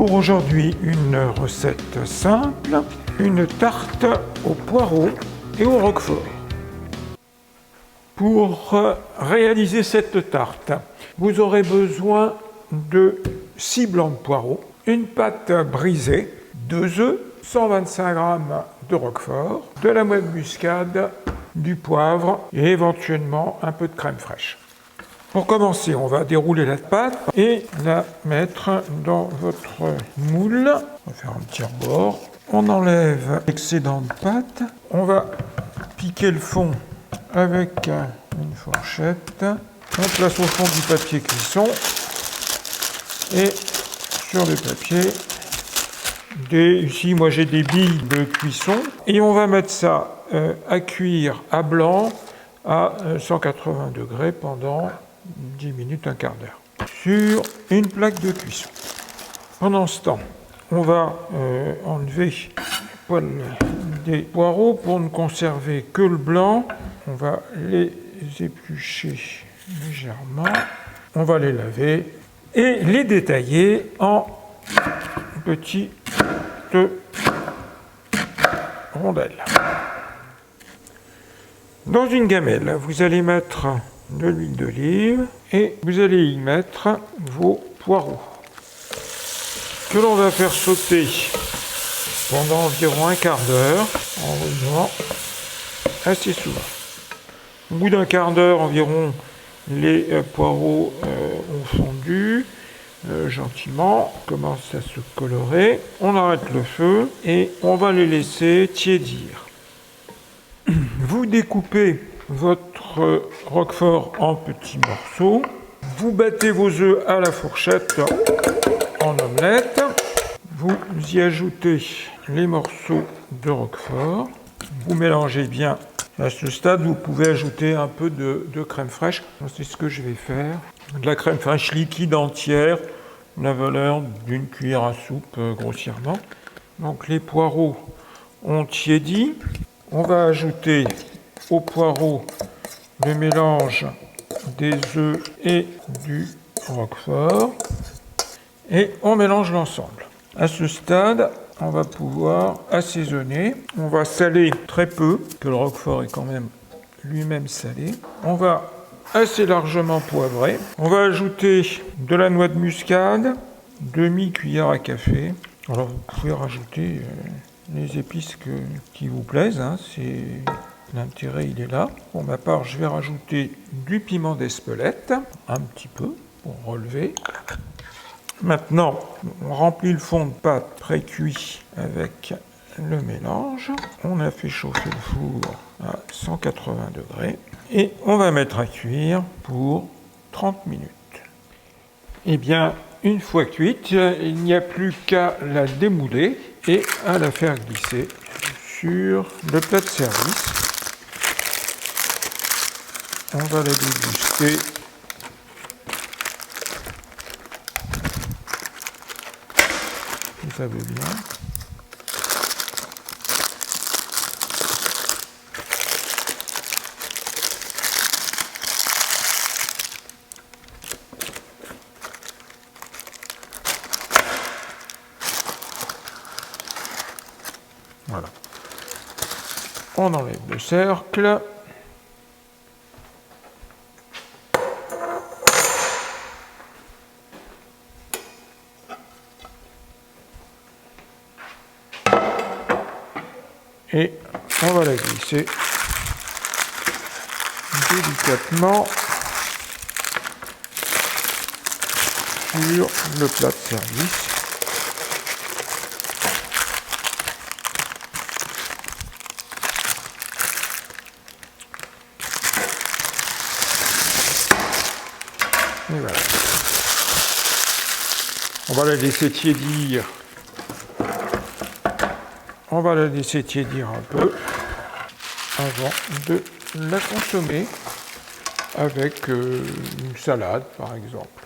Pour aujourd'hui, une recette simple, une tarte aux poireaux et au roquefort. Pour réaliser cette tarte, vous aurez besoin de 6 blancs de poireaux, une pâte brisée, 2 œufs, 125 g de roquefort, de la noix de muscade, du poivre et éventuellement un peu de crème fraîche. Pour commencer, on va dérouler la pâte et la mettre dans votre moule. On va faire un petit rebord. On enlève l'excédent de pâte. On va piquer le fond avec une fourchette. On place au fond du papier cuisson et sur le papier, ici moi j'ai des billes de cuisson et on va mettre ça à cuire à blanc à 180 degrés pendant 10 minutes, un quart d'heure, sur une plaque de cuisson. Pendant ce temps, on va enlever le poil des poireaux pour ne conserver que le blanc. On va les éplucher légèrement. On va les laver et les détailler en petites rondelles. Dans une gamelle, vous allez mettre de l'huile d'olive et vous allez y mettre vos poireaux que l'on va faire sauter pendant environ un quart d'heure en remuant assez souvent. Au bout d'un quart d'heure environ, les poireaux ont fondu gentiment, commencent à se colorer. On arrête le feu et on va les laisser tiédir. Vous découpez votre roquefort en petits morceaux. Vous battez vos œufs à la fourchette en omelette. Vous y ajoutez les morceaux de roquefort. Vous mélangez bien. À ce stade, vous pouvez ajouter un peu de crème fraîche. C'est ce que je vais faire. De la crème fraîche liquide entière, la valeur d'une cuillère à soupe grossièrement. Donc les poireaux ont tiédi. On va ajouter aux poireaux le mélange des œufs et du roquefort et on mélange l'ensemble. À ce stade, on va pouvoir assaisonner. On va saler très peu, que le roquefort est quand même lui-même salé. On va assez largement poivrer. On va ajouter de la noix de muscade, demi-cuillère à café. Alors vous pouvez rajouter les épices qui vous plaisent, hein, l'intérêt il est là. Pour ma part, je vais rajouter du piment d'Espelette, un petit peu, pour relever. Maintenant, on remplit le fond de pâte pré-cuit avec le mélange. On a fait chauffer le four à 180 degrés et on va mettre à cuire pour 30 minutes. Eh bien, une fois cuite, il n'y a plus qu'à la démouler et à la faire glisser sur le plat de service. On va la déguster. Si ça veut bien. Voilà. On enlève le cercle. Et on va la glisser délicatement sur le plat de service. Et voilà. On va la laisser tiédir. On va la laisser tiédir un peu avant de la consommer avec une salade par exemple.